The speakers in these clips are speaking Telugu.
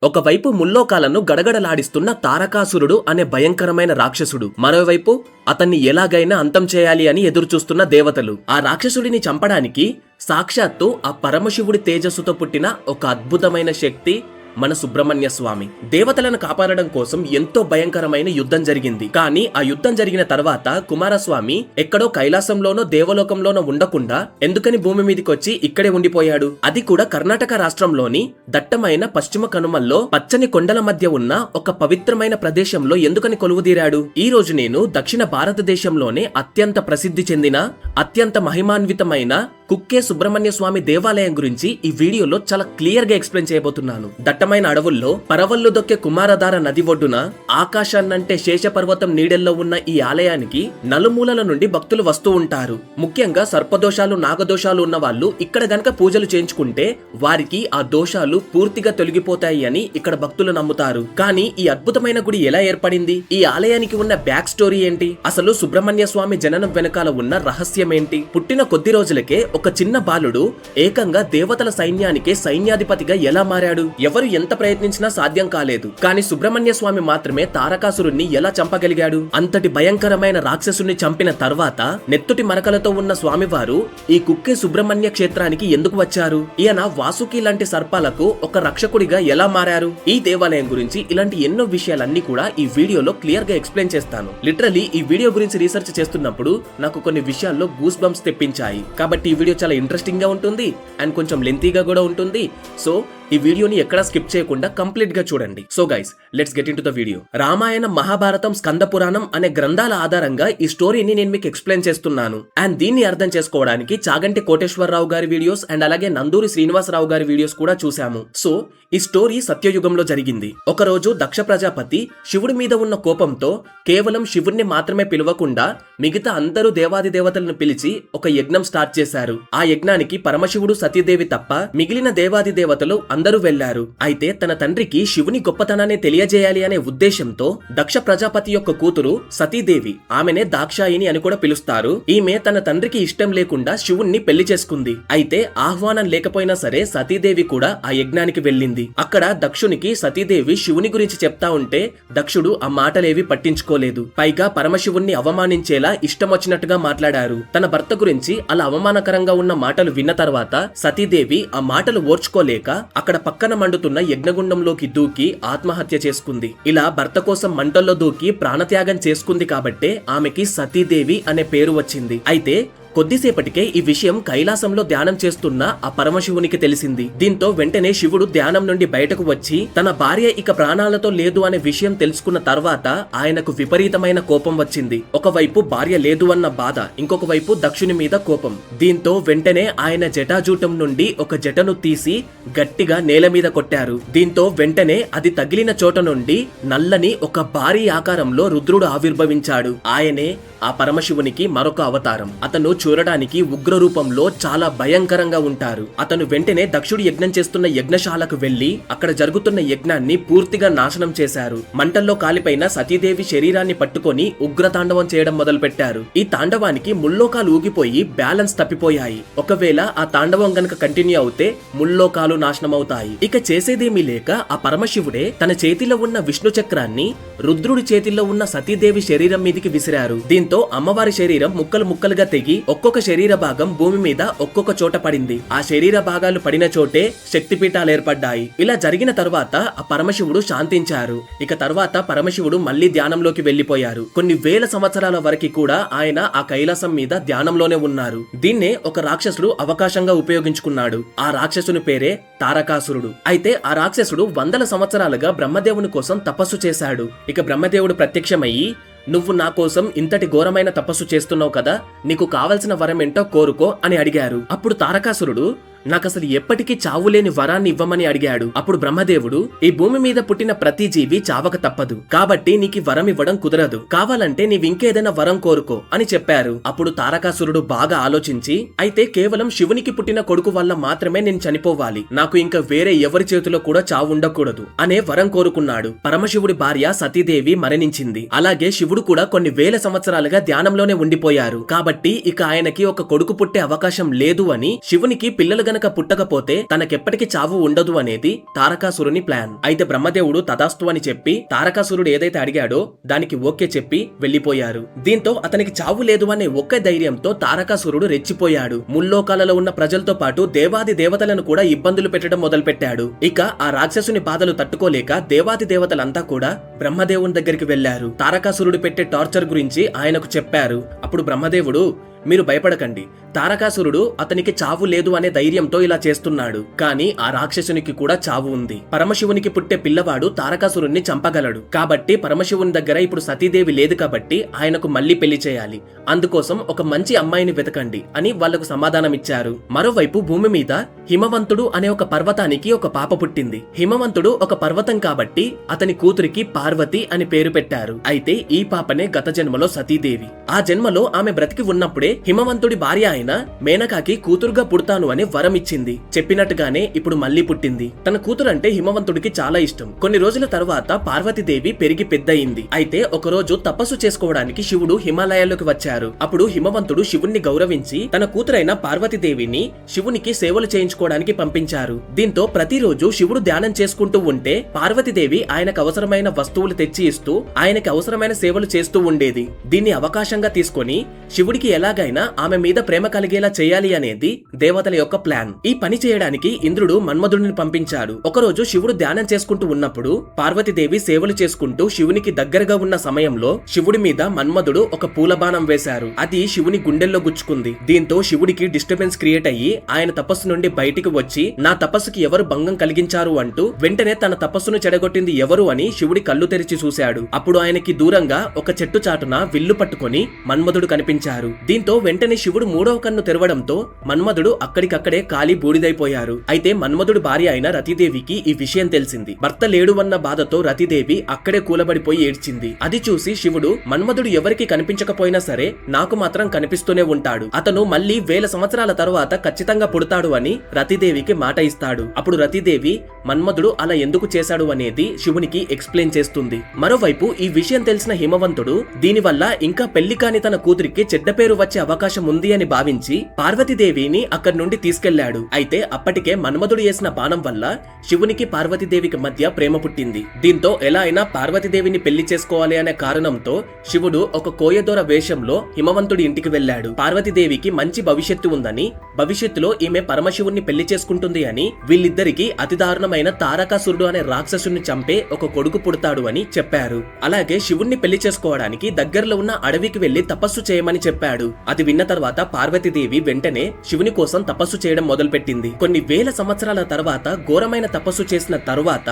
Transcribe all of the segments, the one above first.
ఒకవైపు ముల్లోకాలను గడగడలాడిస్తున్న తారకాసురుడు అనే భయంకరమైన రాక్షసుడు, మరోవైపు అతన్ని ఎలాగైనా అంతం చేయాలి అని ఎదురుచూస్తున్న దేవతలు. ఆ రాక్షసుడిని చంపడానికి సాక్షాత్తు ఆ పరమశివుడి తేజస్సుతో పుట్టిన ఒక అద్భుతమైన శక్తి మన సుబ్రహ్మణ్య స్వామి. దేవతలను కాపాడడం కోసం ఎంతో భయంకరమైన యుద్ధం జరిగింది. కానీ ఆ యుద్ధం జరిగిన తర్వాత కుమారస్వామి ఎక్కడో కైలాసంలోనో దేవలోకంలోనో ఉండకుండా ఎందుకని భూమి మీదకి వచ్చి ఇక్కడే ఉండిపోయాడు? అది కూడా కర్ణాటక రాష్ట్రంలోని దట్టమైన పశ్చిమ కనుమల్లో పచ్చని కొండల మధ్య ఉన్న ఒక పవిత్రమైన ప్రదేశంలో ఎందుకని కొలువుదీరాడు? ఈ రోజు నేను దక్షిణ భారతదేశంలోనే అత్యంత ప్రసిద్ధి చెందిన అత్యంత మహిమాన్వితమైన కుక్కే సుబ్రహ్మణ్య స్వామి దేవాలయం గురించి ఈ వీడియోలో చాలా క్లియర్ గా ఎక్స్ప్లెయిన్ చేయబోతున్నాను. దట్టమైన అడవుల్లో పరవళ్లు దొక్కే కుమారధార నది ఒడ్డున ఆకాశాన్నంటే శేషపర్వతం నీడెల్లో ఉన్న ఈ ఆలయానికి నలుమూలల నుండి భక్తులు వస్తూ ఉంటారు. ముఖ్యంగా సర్పదోషాలు, నాగదోషాలు ఉన్న వాళ్ళు ఇక్కడ గనక పూజలు చేయించుకుంటే వారికి ఆ దోషాలు పూర్తిగా తొలగిపోతాయి అని ఇక్కడ భక్తులు నమ్ముతారు. కానీ ఈ అద్భుతమైన గుడి ఎలా ఏర్పడింది? ఈ ఆలయానికి ఉన్న బ్యాక్ స్టోరీ ఏంటి? అసలు సుబ్రహ్మణ్య స్వామి జననం వెనకాల ఉన్న రహస్యం ఏంటి? పుట్టిన కొద్ది రోజులకే ఒక చిన్న బాలుడు ఏకంగా దేవతల సైన్యానికే సైన్యాధిపతిగా ఎలా మారాడు? ఎవరు ఎంత ప్రయత్నించినా సాధ్యం కాలేదు. కానీ సుబ్రహ్మణ్య స్వామి మాత్రమే తారకాసురుణ్ణి ఎలా చంపగలిగాడు? అంతటి భయంకరమైన రాక్షసుని చంపిన తర్వాత నెత్తుటి మరకలతో ఉన్న స్వామివారు ఈ కుక్కే సుబ్రహ్మణ్య క్షేత్రానికి ఎందుకు వచ్చారు? ఈయన వాసుకి లాంటి సర్పాలకు ఒక రక్షకుడిగా ఎలా మారారు? ఈ దేవాలయం గురించి ఇలాంటి ఎన్నో విషయాలన్నీ కూడా ఈ వీడియోలో క్లియర్ గా ఎక్స్ప్లెయిన్ చేస్తాను. లిటరలీ ఈ వీడియో గురించి రీసెర్చ్ చేస్తున్నప్పుడు నాకు కొన్ని విషయాల్లో గూస్ బంప్స్ తెప్పించాయి. కాబట్టి ఈ వీడియో చాలా ఇంట్రెస్టింగ్ గా ఉంటుంది అండ్ కొంచెం లెంతీగా కూడా ఉంటుంది. సో ఈ వీడియోని ఎక్కడా స్కిప్ చేయకుండా కంప్లీట్ గా చూడండి. So guys, let's get into the video. Ramayanam, Mahabharatam, Skanda పురాణం అనే గ్రంథాల ఆధారంగా ఈ స్టోరీని నేను మీకు ఎక్స్ప్లెయిన్ చేస్తున్నాను. అండ్ దీన్ని అర్థం చేసుకోవడానికి చాగంటి కోటేశ్వరరావు గారి వీడియోస్ అండ్ అలాగే నందూరి శ్రీనివాసరావు గారి వీడియోస్ కూడా చూసాము. సో ఈ స్టోరీ సత్యయుగంలో జరిగింది. ఒకరోజు దక్ష ప్రజాపతి శివుడి మీద ఉన్న కోపంతో కేవలం శివుడిని మాత్రమే పిలవకుండా మిగతా అందరూ దేవాది దేవతలను పిలిచి ఒక యజ్ఞం స్టార్ట్ చేశారు. ఆ యజ్ఞానికి పరమశివుడు, సతీదేవి తప్ప మిగిలిన దేవాది దేవతలు అందరూ వెళ్లారు. అయితే తన తండ్రికి శివుని గొప్పతనాన్ని తెలియజేయాలి అనే ఉద్దేశంతో దక్ష ప్రజాపతి యొక్క కూతురు సతీదేవి, ఆమెనే దాక్షాయిని అని కూడా పిలుస్తారు, ఈమె తన తండ్రికి ఇష్టం లేకుండా శివుణ్ణి పెళ్లి చేసుకుంది. అయితే ఆహ్వానం లేకపోయినా సరే సతీదేవి కూడా ఆ యజ్ఞానికి వెళ్ళింది. అక్కడ దక్షునికి సతీదేవి శివుని గురించి చెప్తా ఉంటే దక్షుడు ఆ మాటలేవి పట్టించుకోలేదు. పైగా పరమశివుణ్ణి అవమానించేలా ఇష్టం వచ్చినట్టుగా మాట్లాడారు. తన భర్త గురించి అలా అవమానకరంగా ఉన్న మాటలు విన్న తర్వాత సతీదేవి ఆ మాటలు ఓర్చుకోలేక అక్కడ పక్కన మండుతున్న యజ్ఞగుండంలోకి దూకి ఆత్మహత్య చేసుకుంది. ఇలా భర్త కోసం మంటల్లో దూకి ప్రాణత్యాగం చేసుకుంది కాబట్టే ఆమెకి సతీదేవి అనే పేరు వచ్చింది. అయితే కొద్దిసేపటికే ఈ విషయం కైలాసంలో ధ్యానం చేస్తున్న ఆ పరమశివునికి తెలిసింది. దీంతో వెంటనే శివుడు ధ్యానం నుండి బయటకు వచ్చి తన భార్య ఇక ప్రాణాలతో లేదు అనే విషయం తెలుసుకున్న తర్వాత ఆయనకు విపరీతమైన కోపం వచ్చింది. ఒకవైపు భార్య లేదు అన్న బాధ, ఇంకొక వైపు దక్షుని మీద కోపం. దీంతో వెంటనే ఆయన జటాజూటం నుండి ఒక జటను తీసి గట్టిగా నేల మీద కొట్టారు. దీంతో వెంటనే అది తగిలిన చోట నుండి నల్లని ఒక భారీ ఆకారంలో రుద్రుడు ఆవిర్భవించాడు. ఆయనే ఆ పరమశివునికి మరొక అవతారం. అతను చూడడానికి ఉగ్ర రూపంలో చాలా భయంకరంగా ఉంటారు. అతను వెంటనే దక్షుడు యజ్ఞం చేస్తున్న యజ్ఞశాలకు వెళ్లి అక్కడ జరుగుతున్న యజ్ఞాన్ని పూర్తిగా నాశనం చేశారు. మంటల్లో కాలిపైన సతీదేవి శరీరాన్ని పట్టుకొని ఉగ్రతాండవం చేయడం మొదలు పెట్టారు. ఈ తాండవానికి ముల్లోకాలు ఊగిపోయి బ్యాలెన్స్ తప్పిపోయాయి. ఒకవేళ ఆ తాండవం గనక కంటిన్యూ అవుతే ముల్లోకాలు నాశనం అవుతాయి. ఇక చేసేదేమీ లేక ఆ పరమశివుడే తన చేతిలో ఉన్న విష్ణు చక్రాన్ని రుద్రుడి చేతిలో ఉన్న సతీదేవి శరీరం మీదికి విసిరారు. దీంతో అమ్మవారి శరీరం ముక్కలు ముక్కలుగా తెగి ఒక్కొక్క శరీర భాగం భూమి మీద ఒక్కొక్క చోట పడింది. ఆ శరీర భాగాలు పడిన చోటే శక్తిపీఠాలు ఏర్పడ్డాయి. ఇలా జరిగిన తర్వాత ఆ పరమశివుడు శాంతించారు. ఇక తర్వాత పరమశివుడు మళ్లీ ధ్యానంలోకి వెళ్లిపోయారు. కొన్ని వేల సంవత్సరాల వరకు కూడా ఆయన ఆ కైలాసం మీద ధ్యానంలోనే ఉన్నారు. దీన్నే ఒక రాక్షసుడు అవకాశంగా ఉపయోగించుకున్నాడు. ఆ రాక్షసుని పేరే తారకాసురుడు. అయితే ఆ రాక్షసుడు వందల సంవత్సరాలుగా బ్రహ్మదేవుని కోసం తపస్సు చేశాడు. ఇక బ్రహ్మదేవుడు ప్రత్యక్షమయ్యి, నువ్వు నా కోసం ఇంతటి ఘోరమైన తపస్సు చేస్తున్నావు కదా, నీకు కావలసిన వరం ఏంటో కోరుకో అని అడిగారు. అప్పుడు తారకాసురుడు నాకసలు ఎప్పటికీ చావులేని వరాన్ని ఇవ్వమని అడిగాడు. అప్పుడు బ్రహ్మదేవుడు, ఈ భూమి మీద పుట్టిన ప్రతి జీవి చావక తప్పదు, కాబట్టి నీకు వరం ఇవ్వడం కుదరదు, కావాలంటే నీవింకేదైనా వరం కోరుకో అని చెప్పారు. అప్పుడు తారకాసురుడు బాగా ఆలోచించి, అయితే కేవలం శివునికి పుట్టిన కొడుకు వల్ల మాత్రమే నేను చనిపోవాలి, నాకు ఇంకా వేరే ఎవరి చేతిలో కూడా చావు ఉండకూడదు అనే వరం కోరుకున్నాడు. పరమశివుడి భార్య సతీదేవి మరణించింది. అలాగే శివుడు కూడా కొన్ని వేల సంవత్సరాలుగా ధ్యానంలోనే ఉండిపోయారు. కాబట్టి ఇక ఆయనకి ఒక కొడుకు పుట్టే అవకాశం లేదు అని శివునికి పిల్లలు గనక పుట్టకపోతే తనకెప్పటికీ చావు ఉండదు అనేది తారకాసురుని ప్లాన్. అయితే బ్రహ్మదేవుడు తదాస్తు అని చెప్పి తారకాసురుడు ఏదైతే అడిగాడో దానికి ఓకే చెప్పి వెళ్లిపోయారు. దీంతో అతనికి చావు లేదు అనే ఒక్క ధైర్యంతో తారకాసురుడు రెచ్చిపోయాడు. ముల్లోకాలలో ఉన్న ప్రజలతో పాటు దేవాది దేవతలను కూడా ఇబ్బందులు పెట్టడం మొదలుపెట్టాడు. ఇక ఆ రాక్షసుని బాధలు తట్టుకోలేక దేవాది దేవతలంతా కూడా బ్రహ్మదేవుని దగ్గరికి వెళ్లారు. తారకాసురుడు పెట్టే టార్చర్ గురించి ఆయనకు చెప్పారు. అప్పుడు బ్రహ్మదేవుడు, మీరు భయపడకండి, తారకాసురుడు అతనికి చావు లేదు అనే ధైర్యంతో ఇలా చేస్తున్నాడు. కానీ ఆ రాక్షసునికి కూడా చావు ఉంది. పరమశివునికి పుట్టే పిల్లవాడు తారకాసురుణ్ణి చంపగలడు. కాబట్టి పరమశివుని దగ్గర ఇప్పుడు సతీదేవి లేదు కాబట్టి ఆయనకు మళ్లీ పెళ్లి చేయాలి. అందుకోసం ఒక మంచి అమ్మాయిని వెతకండి అని వాళ్లకు సమాధానమిచ్చారు. మరోవైపు భూమి మీద హిమవంతుడు అనే ఒక పర్వతానికి ఒక పాప పుట్టింది. హిమవంతుడు ఒక పర్వతం కాబట్టి అతని కూతురికి పార్వతి అని పేరు పెట్టారు. అయితే ఈ పాపనే గత జన్మలో సతీదేవి. ఆ జన్మలో ఆమె బ్రతికి ఉన్నప్పుడే హిమవంతుడి భార్య అయిన మేనకాకి కూతురుగా పుడతాను అని వరం ఇచ్చింది. చెప్పినట్టుగానే ఇప్పుడు మళ్లీ పుట్టింది. తన కూతురంటే హిమవంతుడికి చాలా ఇష్టం. కొన్ని రోజుల తర్వాత పార్వతీదేవి పెరిగి పెద్దయింది. అయితే ఒకరోజు తపస్సు చేసుకోవడానికి శివుడు హిమాలయాల్లోకి వచ్చారు. అప్పుడు హిమవంతుడు శివుణ్ణి గౌరవించి తన కూతురైన పార్వతీదేవిని శివునికి సేవలు చేయించుకోవడానికి పంపించారు. దీంతో ప్రతిరోజు శివుడు ధ్యానం చేసుకుంటూ ఉంటే పార్వతీదేవి ఆయనకు అవసరమైన వస్తువులు తెచ్చి ఇస్తూ ఆయనకి అవసరమైన సేవలు చేస్తూ ఉండేది. దీన్ని అవకాశంగా తీసుకొని శివుడికి ఎలాగైనా ఆమె మీద ప్రేమ కలిగేలా చేయాలి అనేది దేవతల యొక్క ప్లాన్. ఈ పని చేయడానికి ఇంద్రుడు మన్మధుడిని పంపించాడు. ఒకరోజు శివుడు ధ్యానం చేసుకుంటూ ఉన్నప్పుడు పార్వతీదేవి సేవలు చేసుకుంటూ శివునికి దగ్గరగా ఉన్న సమయంలో శివుడి మీద మన్మధుడు ఒక పూలబాణం వేశారు. అది శివుని గుండెల్లో గుచ్చుకుంది. దీంతో శివుడికి డిస్టర్బెన్స్ క్రియేట్ అయ్యి ఆయన తపస్సు నుండి బయటికి వచ్చి నా తపస్సుకి ఎవరు భంగం కలిగించారు అంటూ వెంటనే తన తపస్సును చెడగొట్టింది ఎవరు అని శివుడి కళ్ళు తెరిచి చూశాడు. అప్పుడు ఆయనకి దూరంగా ఒక చెట్టు చాటున విల్లు పట్టుకొని మన్మధుడు కనిపించారు. దీంతో వెంటనే శివుడు మూడవ కన్ను తెరవడంతో మన్మధుడు అక్కడికక్కడే కాలి బూడిదైపోయారు. అయితే మన్మధుడు భార్య అయిన రతిదేవికి ఈ విషయం తెలిసింది. భర్త లేడు అన్న బాధతో రతిదేవి అక్కడే కూలబడిపోయి ఏడ్చింది. అది చూసి శివుడు మన్మధుడు ఎవరికి కనిపించకపోయినా సరే నాకు మాత్రం కనిపిస్తూనే ఉంటాడు. అతను మళ్లీ 1000 సంవత్సరాల తర్వాత ఖచ్చితంగా పుడతాడు అని రతిదేవికి మాట ఇస్తాడు. అప్పుడు రతిదేవి మన్మధుడు అలా ఎందుకు చేశాడు అనేది శివునికి ఎక్స్ప్లెయిన్ చేస్తుంది. మరోవైపు ఈ విషయం తెలిసిన హిమవంతుడు దీనివల్ల ఇంకా పెళ్లి కాని తన కూతురికి చెడ్డ పేరు వచ్చే అవకాశం ఉంది అని భావించి పార్వతీదేవిని అక్కడి నుండి తీసుకెళ్లాడు. అయితే అప్పటికే మన్మధుడు వేసిన బాణం వల్ల శివునికి పార్వతీదేవికి మధ్య ప్రేమ పుట్టింది. దీంతో ఎలా అయినా పార్వతీదేవిని పెళ్లి చేసుకోవాలి అనే కారణంతో శివుడు ఒక కోయదొర వేషంలో హిమవంతుడి ఇంటికి వెళ్లాడు. పార్వతీదేవికి మంచి భవిష్యత్తు ఉందని, భవిష్యత్తులో ఈమె పరమశివుణ్ణి పెళ్లి చేసుకుంటుంది అని, వీళ్ళిద్దరికి అతి దారుణమైన తారకాసురుడు అనే రాక్షసుని చంపే ఒక కొడుకు పుడతాడు అని చెప్పారు. అలాగే శివుణ్ణి పెళ్లి చేసుకోవడానికి దగ్గరలో ఉన్న అడవికి వెళ్లి తపస్సు చేయమని చెప్పాడు. అది విన్న తర్వాత పార్వతీదేవి వెంటనే శివుని కోసం తపస్సు చేయడం మొదలుపెట్టింది. కొన్ని 1000 సంవత్సరాల తర్వాత ఘోరమైన తపస్సు చేసిన తరువాత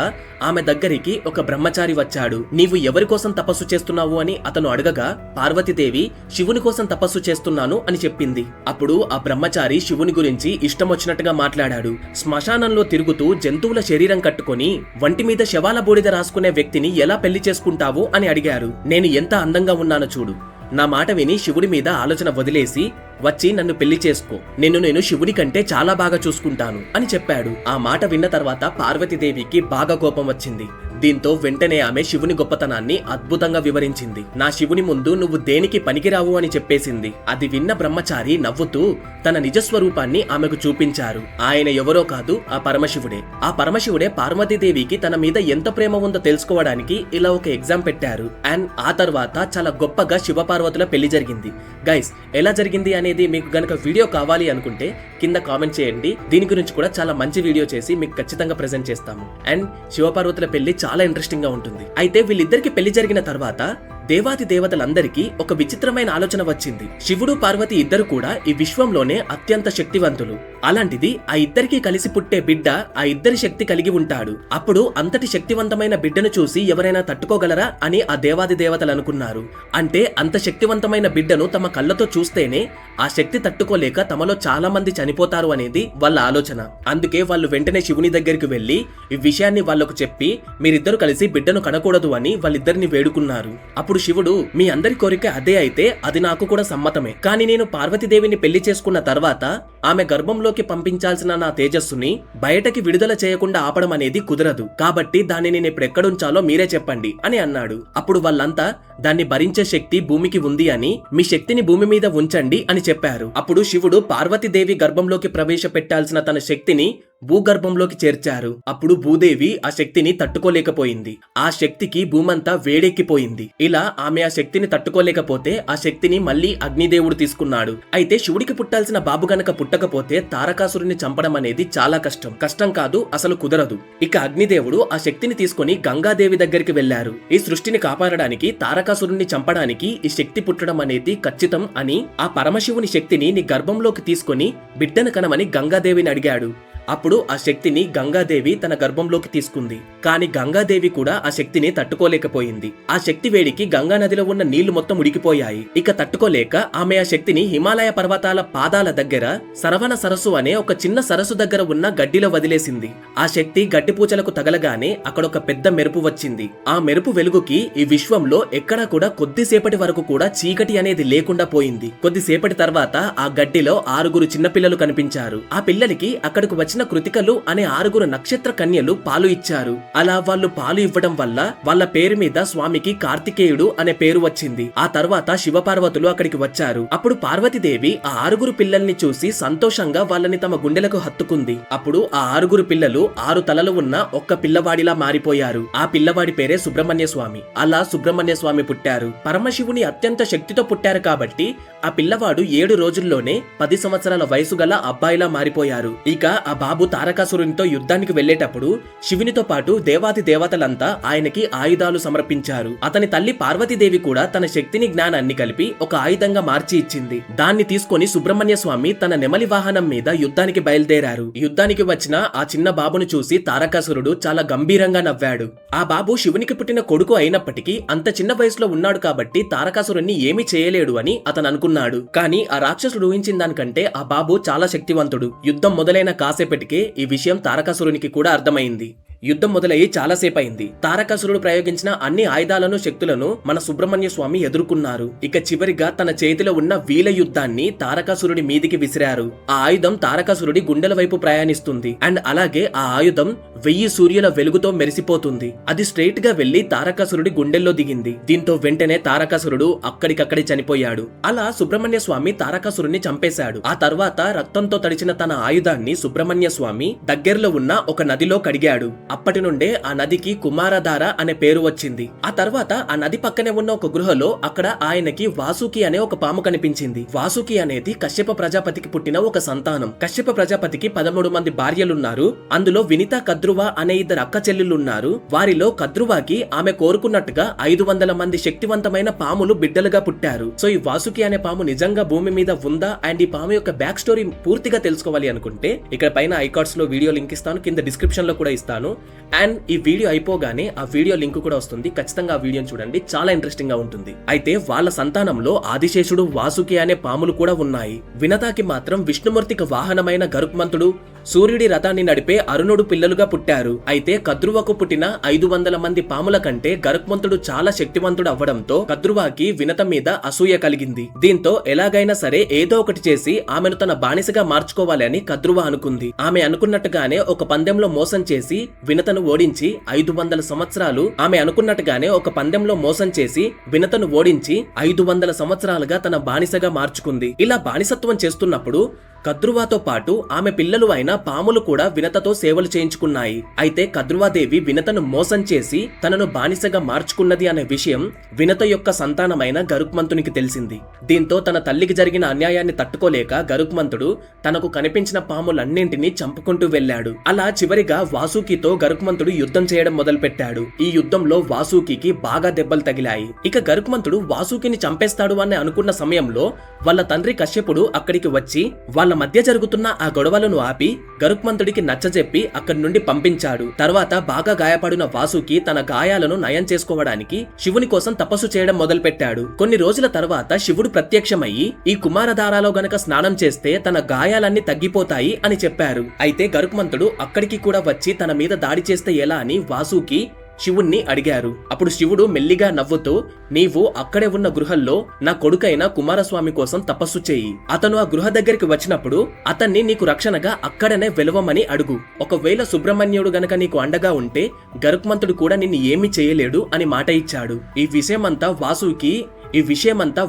ఆమె దగ్గరికి ఒక బ్రహ్మచారి వచ్చాడు. నీవు ఎవరి కోసం తపస్సు చేస్తున్నావు అని అతను అడగగా పార్వతీదేవి శివుని కోసం తపస్సు చేస్తున్నాను అని చెప్పింది. అప్పుడు ఆ బ్రహ్మచారి శివుని గురించి ఇష్టం వచ్చినట్టుగా మాట్లాడాడు. శ్మశానంలో తిరుగుతూ జంతువుల శరీరం కట్టుకొని వంటి మీద శవాల బూడిద రాసుకునే వ్యక్తిని ఎలా పెళ్లి చేసుకుంటావు అని అడిగారు. నేను ఎంత అందంగా ఉన్నానో చూడు. నా మాట విని శివుడి మీద ఆలోచన వదిలేసి వచ్చి నన్ను పెళ్లి చేసుకో. నేను శివుడి కంటే చాలా బాగా చూసుకుంటాను అని చెప్పాడు. ఆ మాట విన్న తర్వాత పార్వతీదేవికి బాగా కోపం వచ్చింది. దీంతో వెంటనే ఆమె శివుని గొప్పతనాన్ని అద్భుతంగా వివరించింది. నా శివుని ముందు నువ్వు దేనికి పనికిరావు అని చెప్పేసింది. అది విన్న బ్రహ్మచారి నవ్వుతూ తన నిజస్వరూపాన్ని ఆమెకు చూపించారు. ఆయన ఎవరో కాదు, ఆ పరమశివుడే. ఆ పరమశివుడే పార్వతీదేవికి తన మీద ఎంత ప్రేమ ఉందో తెలుసుకోవడానికి ఇలా ఒక ఎగ్జామ్ పెట్టారు. అండ్ ఆ తర్వాత చాలా గొప్పగా శివపార్వతుల పెళ్లి జరిగింది. గైస్, ఎలా జరిగింది అనేది మీకు గనక వీడియో కావాలి అనుకుంటే కింద కామెంట్ చేయండి. దీని గురించి కూడా చాలా మంచి వీడియో చేసి మీకు ఖచ్చితంగా ప్రెజెంట్ చేస్తాము. అండ్ శివపార్వతుల పెళ్లి చాలా ఇంట్రెస్టింగ్ గా ఉంటుంది. అయితే వీళ్ళిద్దరికి పెళ్లి జరిగిన తర్వాత దేవాది దేవతలందరికీ ఒక విచిత్రమైన ఆలోచన వచ్చింది. శివుడు పార్వతి ఇద్దరు కూడా ఈ విశ్వంలోనే అత్యంత శక్తివంతులు. అలాంటిది ఆ ఇద్దరికి కలిసి పుట్టే బిడ్డ ఆ ఇద్దరి శక్తి కలిగి ఉంటాడు. అప్పుడు అంతటి శక్తివంతమైన బిడ్డను చూసి ఎవరైనా తట్టుకోగలరా అని ఆ దేవాది దేవతలు అనుకున్నారు. అంటే అంత శక్తివంతమైన బిడ్డను తమ కళ్ళతో చూస్తేనే ఆ శక్తి తట్టుకోలేక తమలో చాలా మంది చనిపోతారు అనేది వాళ్ళ ఆలోచన. అందుకే వాళ్ళు వెంటనే శివుని దగ్గరికి వెళ్లి ఈ విషయాన్ని వాళ్లకు చెప్పి మీరిద్దరు కలిసి బిడ్డను కనకూడదు అని వాళ్ళిద్దరిని వేడుకున్నారు. అప్పుడు శివుడు, మీ అందరి కోరిక అదే అయితే అది నాకు కూడా సమ్మతమే. కానీ నేను పార్వతీదేవిని పెళ్లి చేసుకున్న తర్వాత ఆమె గర్భంలోకి గర్భంలోకి పంపించాల్సిన నా తేజస్సుని బయటకి విడుదల చేయకుండా ఆపడం అనేది కుదరదు, కాబట్టి దాన్ని నేను ఇప్పుడు ఎక్కడుంచాలో మీరే చెప్పండి అని అన్నాడు. అప్పుడు వాళ్ళంతా దాన్ని భరించే శక్తి భూమికి ఉంది అని, మీ శక్తిని భూమి మీద ఉంచండి అని చెప్పారు. అప్పుడు శివుడు పార్వతీదేవి గర్భంలోకి ప్రవేశపెట్టాల్సిన తన శక్తిని భూగర్భంలోకి చేర్చారు. అప్పుడు భూదేవి ఆ శక్తిని తట్టుకోలేకపోయింది. ఆ శక్తికి భూమంతా వేడెక్కిపోయింది. ఇలా ఆమె ఆ శక్తిని తట్టుకోలేకపోతే ఆ శక్తిని మళ్ళీ అగ్నిదేవుడు తీసుకున్నాడు. అయితే శివుడికి పుట్టాల్సిన బాబు గనక పుట్టకపోతే తారకాసురుని చంపడం అనేది చాలా కష్టం కాదు, అసలు కుదరదు. ఇక అగ్నిదేవుడు ఆ శక్తిని తీసుకుని గంగాదేవి దగ్గరికి వెళ్లారు. ఈ సృష్టిని కాపాడడానికి, తారకాసురుణ్ణి చంపడానికి ఈ శక్తి పుట్టడం అనేది ఖచ్చితం అని ఆ పరమశివుని శక్తిని నీ గర్భంలోకి తీసుకుని బిడ్డను కనమని గంగాదేవిని అడిగాడు. అప్పుడు ఆ శక్తిని గంగాదేవి తన గర్భంలోకి తీసుకుంది. కాని గంగాదేవి కూడా ఆ శక్తిని తట్టుకోలేకపోయింది. ఆ శక్తి వేడికి గంగా నదిలో ఉన్న నీళ్లు మొత్తం ఉడికిపోయాయి. ఇక తట్టుకోలేక ఆమె ఆ శక్తిని హిమాలయ పర్వతాల పాదాల దగ్గర సరవణ సరస్సు అనే ఒక చిన్న సరస్సు దగ్గర ఉన్న గడ్డిలో వదిలేసింది. ఆ శక్తి గడ్డిపూచలకు తగలగానే అక్కడ ఒక పెద్ద మెరుపు వచ్చింది. ఆ మెరుపు వెలుగుకి ఈ విశ్వంలో ఎక్కడా కూడా కొద్దిసేపటి వరకు కూడా చీకటి అనేది లేకుండా పోయింది. కొద్దిసేపటి తర్వాత ఆ గడ్డిలో 6 చిన్నపిల్లలు కనిపించారు. ఆ పిల్లలకి అక్కడికి వచ్చిన కృతికలు అనే 6 నక్షత్ర కన్యలు పాలు ఇచ్చారు. అలా వాళ్ళు పాలు ఇవ్వడం వల్ల వాళ్ళ పేరు మీద స్వామికి కార్తికేయుడు అనే పేరు వచ్చింది. ఆ తర్వాత శివపార్వతులు అక్కడికి వచ్చారు. అప్పుడు పార్వతీదేవి ఆ 6 పిల్లల్ని చూసి సంతోషంగా వాళ్ళని తమ గుండెలకు హత్తుకుంది. అప్పుడు ఆ 6 పిల్లలు 6 తలలు ఉన్న ఒక్క పిల్లవాడిలా మారిపోయారు. ఆ పిల్లవాడి పేరే సుబ్రహ్మణ్య స్వామి. అలా సుబ్రహ్మణ్య స్వామి పుట్టారు. పరమశివుని అత్యంత శక్తితో పుట్టారు కాబట్టి ఆ పిల్లవాడు 7 రోజుల్లోనే 10 సంవత్సరాల వయసు గల అబ్బాయిలా మారిపోయారు. ఇక ఆ బాబు తారకాసురునితో యుద్ధానికి వెళ్లేటప్పుడు శివునితో పాటు దేవాది దేవతలంతా ఆయనకి ఆయుధాలు సమర్పించారు. అతని తల్లి పార్వతీదేవి కూడా తన శక్తిని జ్ఞానాన్ని కలిపి ఒక ఆయుధంగా మార్చి ఇచ్చింది. దాన్ని తీసుకొని సుబ్రహ్మణ్య స్వామి తన నెమలి వాహనం మీద యుద్ధానికి బయలుదేరారు. యుద్ధానికి వచ్చిన ఆ చిన్న బాబును చూసి తారకాసురుడు చాలా గంభీరంగా నవ్వాడు. ఆ బాబు శివునికి పుట్టిన కొడుకు అయినప్పటికీ అంత చిన్న వయసులో ఉన్నాడు కాబట్టి తారకాసురుణ్ణి ఏమీ చేయలేడు అని అతను అనుకున్నాడు. కానీ ఆ రాక్షసుడు ఊహించిన దానికంటే ఆ బాబు చాలా శక్తివంతుడు. యుద్ధం మొదలైన కాసేపటికే ఈ విషయం తారకాసురునికి కూడా అర్థమైంది. యుద్ధం మొదలయ్యి చాలాసేపు అయింది. తారకాసురుడు ప్రయోగించిన అన్ని ఆయుధాలను, శక్తులను మన సుబ్రహ్మణ్య స్వామి ఎదుర్కొన్నారు. ఇక చివరిగా తన చేతిలో ఉన్న వీల యుద్ధాన్ని తారకాసురుడి మీదికి విసిరారు. ఆ ఆయుధం తారకాసురుడి గుండెల వైపు ప్రయాణిస్తుంది. అండ్ అలాగే ఆ ఆయుధం 1000 సూర్యుల వెలుగుతో మెరిసిపోతుంది. అది స్ట్రైట్ గా వెళ్లి తారకాసురుడి గుండెల్లో దిగింది. దీంతో వెంటనే తారకాసురుడు అక్కడికక్కడే చనిపోయాడు. అలా సుబ్రహ్మణ్య స్వామి తారకాసురుడిని చంపేశాడు. ఆ తర్వాత రక్తంతో తడిచిన తన ఆయుధాన్ని సుబ్రహ్మణ్య స్వామి దగ్గరలో ఉన్న ఒక నదిలో కడిగాడు. అప్పటి నుండే ఆ నదికి కుమారధార అనే పేరు వచ్చింది. ఆ తర్వాత ఆ నది పక్కనే ఉన్న ఒక గృహలో అక్కడ ఆయనకి వాసుకి అనే ఒక పాము కనిపించింది. వాసుకి అనేది కశ్యప ప్రజాపతికి పుట్టిన ఒక సంతానం. కశ్యప ప్రజాపతికి 13 మంది భార్యలున్నారు. అందులో వినిత, కద్రువ అనే 2 అక్క చెల్లెలున్నారు. వారిలో కద్రువాకి ఆమె కోరుకున్నట్టుగా 500 మంది శక్తివంతమైన పాములు బిడ్డలుగా పుట్టారు. సో ఈ వాసుకి అనే పాము నిజంగా భూమి మీద ఉందా అండ్ ఈ పాము యొక్క బ్యాక్ స్టోరీ పూర్తిగా తెలుసుకోవాలి అనుకుంటే ఇక్కడ పైన ఐకార్డ్స్ లో వీడియో లింక్ ఇస్తాను, కింద డిస్క్రిప్షన్ లో కూడా ఇస్తాను. అండ్ ఈ వీడియో అయిపోగానే ఆ వీడియో లింక్ కూడా వస్తుంది. ఖచ్చితంగా ఆ వీడియోని చూడండి, చాలా ఇంట్రెస్టింగ్ గా ఉంటుంది. అయితే వాళ్ళ సంతానంలో ఆదిశేషుడు, వాసుకి అనే పాములు కూడా ఉన్నాయి. వినతాకి మాత్రం విష్ణుమూర్తికి వాహనమైన గరుత్మంతుడు, సూర్యుడి రథాన్ని నడిపే అరుణుడు పిల్లలుగా పుట్టారు. అయితే కద్రువకు పుట్టిన 500 మంది పాముల కంటే గరుత్మంతుడు చాలా శక్తివంతుడు అవ్వడంతో కద్రువాకి వినత మీద అసూయ కలిగింది. దీంతో ఎలాగైనా సరే ఏదో ఒకటి చేసి ఆమెను తన బానిసగా మార్చుకోవాలి అని కద్రువ అనుకుంది. ఆమె అనుకున్నట్టుగానే ఒక పందెంలో మోసం చేసి వినతను ఓడించి 500 సంవత్సరాలు ఆమె అనుకున్నట్టుగానే ఒక పందెంలో మోసం చేసి వినతను ఓడించి 500 సంవత్సరాలుగా తన బానిసగా మార్చుకుంది. ఇలా బానిసత్వం చేస్తున్నప్పుడు కద్రువాతో పాటు ఆమె పిల్లలు అయిన పాములు కూడా వినతతో సేవలు చేయించుకున్నాయి. అయితే కద్రువాదేవి వినతను మోసం చేసి తనను బానిసగా మార్చుకున్నది అనే విషయం వినత యొక్క సంతానమైన గరుత్మంతునికి తెలిసింది. దీంతో తన తల్లికి జరిగిన అన్యాయాన్ని తట్టుకోలేక గరుత్మంతుడు తనకు కనిపించిన పాములన్నింటినీ చంపుకుంటూ వెళ్లాడు. అలా చివరిగా వాసుకితో గరుత్మంతుడు యుద్ధం చేయడం మొదలు పెట్టాడు. ఈ యుద్ధంలో వాసుకి బాగా దెబ్బలు తగిలాయి. ఇక గరుత్మంతుడు వాసుకిని చంపేస్తాడు అని అనుకున్న సమయంలో వాళ్ళ తండ్రి కశ్యపుడు అక్కడికి వచ్చి వాళ్ళ మధ్య జరుగుతున్న ఆ గొడవలను ఆపి గరుత్మంతుడికి నచ్చజెప్పి అక్కడి నుండి పంపించాడు. తర్వాత బాగా గాయపడిన వాసుకి తన గాయాలను నయం చేసుకోవడానికి శివుని కోసం తపస్సు చేయడం మొదలు పెట్టాడు. కొన్ని రోజుల తర్వాత శివుడు ప్రత్యక్షమయ్యి ఈ కుమారధారాలో గనక స్నానం చేస్తే తన గాయాలన్నీ తగ్గిపోతాయి అని చెప్పారు. అయితే గరుత్మంతుడు అక్కడికి కూడా వచ్చి తన మీద దాడి చేస్తే ఎలా అని వాసుకి శివుణ్ణి అడిగారు. అప్పుడు శివుడు మెల్లిగా నవ్వుతూ, నీవు అక్కడే ఉన్న గృహల్లో నా కొడుకైన కుమారస్వామి కోసం తపస్సు చేయి. అతను ఆ గృహ దగ్గరికి వచ్చినప్పుడు అతన్ని నీకు రక్షణగా అక్కడనే వెలవమని అడుగు. ఒకవేళ సుబ్రహ్మణ్యుడు గనక నీకు అండగా ఉంటే గరుత్మంతుడు కూడా నిన్ను ఏమీ చేయలేడు అని మాట ఇచ్చాడు. ఈ విషయమంతా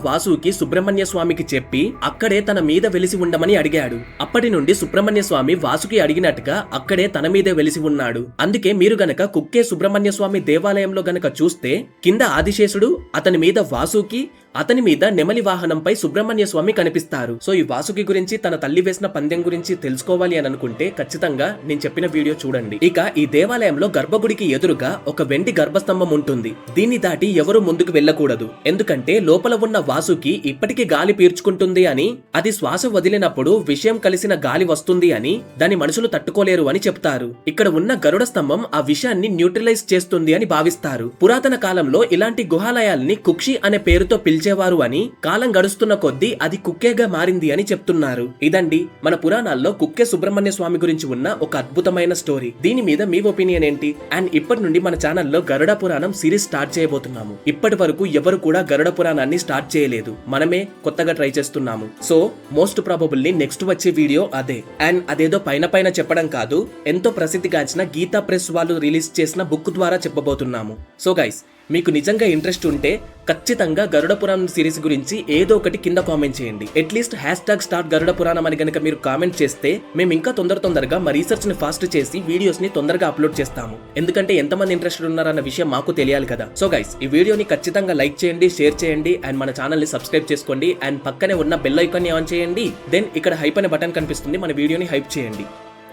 వాసుకి సుబ్రహ్మణ్య స్వామికి చెప్పి అక్కడే తన మీద వెలిసి ఉండమని అడిగాడు. అప్పటి నుండి సుబ్రహ్మణ్య స్వామి వాసుకి అడిగినట్టుగా అక్కడే తన మీదే వెలిసి ఉన్నాడు. అందుకే మీరు గనక కుక్కే సుబ్రహ్మణ్య స్వామి దేవాలయంలో గనక చూస్తే కింద ఆదిశేషుడు, అతని మీద వాసుకి, అతని మీద నెమలి వాహనంపై సుబ్రహ్మణ్య స్వామి కనిపిస్తారు. సో ఈ వాసుకి గురించి, తన తల్లి వేసిన పందెం గురించి తెలుసుకోవాలి అని అనుకుంటే ఖచ్చితంగా నేను చెప్పిన వీడియో చూడండి. ఇక ఈ దేవాలయంలో గర్భగుడికి ఎదురుగా ఒక వెండి గర్భస్తంభం ఉంటుంది. దీన్ని దాటి ఎవరు ముందుకు వెళ్ళకూడదు. ఎందుకంటే లోపల ఉన్న వాసుకి ఇప్పటికీ గాలి పీల్చుకుంటుంది అని, అది శ్వాస వదిలినప్పుడు విషయం కలిసిన గాలి వస్తుంది అని, దాని మనుషులు తట్టుకోలేరు అని చెప్తారు. ఇక్కడ ఉన్న గరుడ స్తంభం ఆ విషయాన్ని న్యూట్రలైజ్ చేస్తుంది అని భావిస్తారు. పురాతన కాలంలో ఇలాంటి గుహాలయాల్ని కుక్షి అనే పేరుతో పిలిచేవారు అని, కాలం గడుస్తున్న కొద్దీ అది కుక్కేగా మారింది అని చెప్తున్నారు. ఇదండి మన పురాణాల్లో కుక్కే సుబ్రహ్మణ్య స్వామి గురించి ఉన్న ఒక అద్భుతమైన స్టోరీ. దీని మీద మీ ఒపీనియన్ ఏంటి? అండ్ ఇప్పటి నుండి మన ఛానల్లో గరుడ పురాణం సిరీస్ స్టార్ట్ చేయబోతున్నాము. ఇప్పటి వరకు ఎవరు కూడా గరుడ పురాణాన్ని స్టార్ట్ చేయలేదు. మనమే కొత్తగా ట్రై చేస్తున్నాము. సో మోస్ట్ ప్రాబబుల్లీ నెక్స్ట్ వచ్చే వీడియో అదే. అండ్ అదేదో పైన చెప్పడం కాదు, ఎంతో ప్రసిద్ధిగాంచిన గీతా ప్రెస్ వాళ్ళు రిలీజ్ చేసిన బుక్ ద్వారా చెప్పబోతున్నాము. సో గైస్, మీకు నిజంగా ఇంట్రెస్ట్ ఉంటే ఖచ్చితంగా గరుడ పురాణం సిరీస్ గురించి ఏదో ఒకటి కింద కామెంట్ చేయండి. అట్లీస్ట్ #start గరుడ పురాణం అని గనక మీరు కామెంట్ చేస్తే మేము ఇంకా తొందరగా మా రీసెర్చ్ ని ఫాస్ట్ చేసి వీడియోస్ ని తొందరగా అప్లోడ్ చేస్తాము. ఎందుకంటే ఎంతమంది ఇంట్రెస్టెడ్ ఉన్నారన్న విషయం మాకు తెలియాలి కదా. సో గైస్, ఈ వీడియోని ఖచ్చితంగా లైక్ చేయండి, షేర్ చేయండి, అండ్ మన ఛానల్ ని సబ్స్క్రైబ్ చేసుకోండి. అండ్ పక్కనే ఉన్న బెల్ ఐకాన్ ని ఆన్ చేయండి. దెన్ ఇక్కడ హైప్ అనే బటన్ కనిపిస్తుంది, మన వీడియోని హైప్ చేయండి.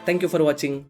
Thank you for watching.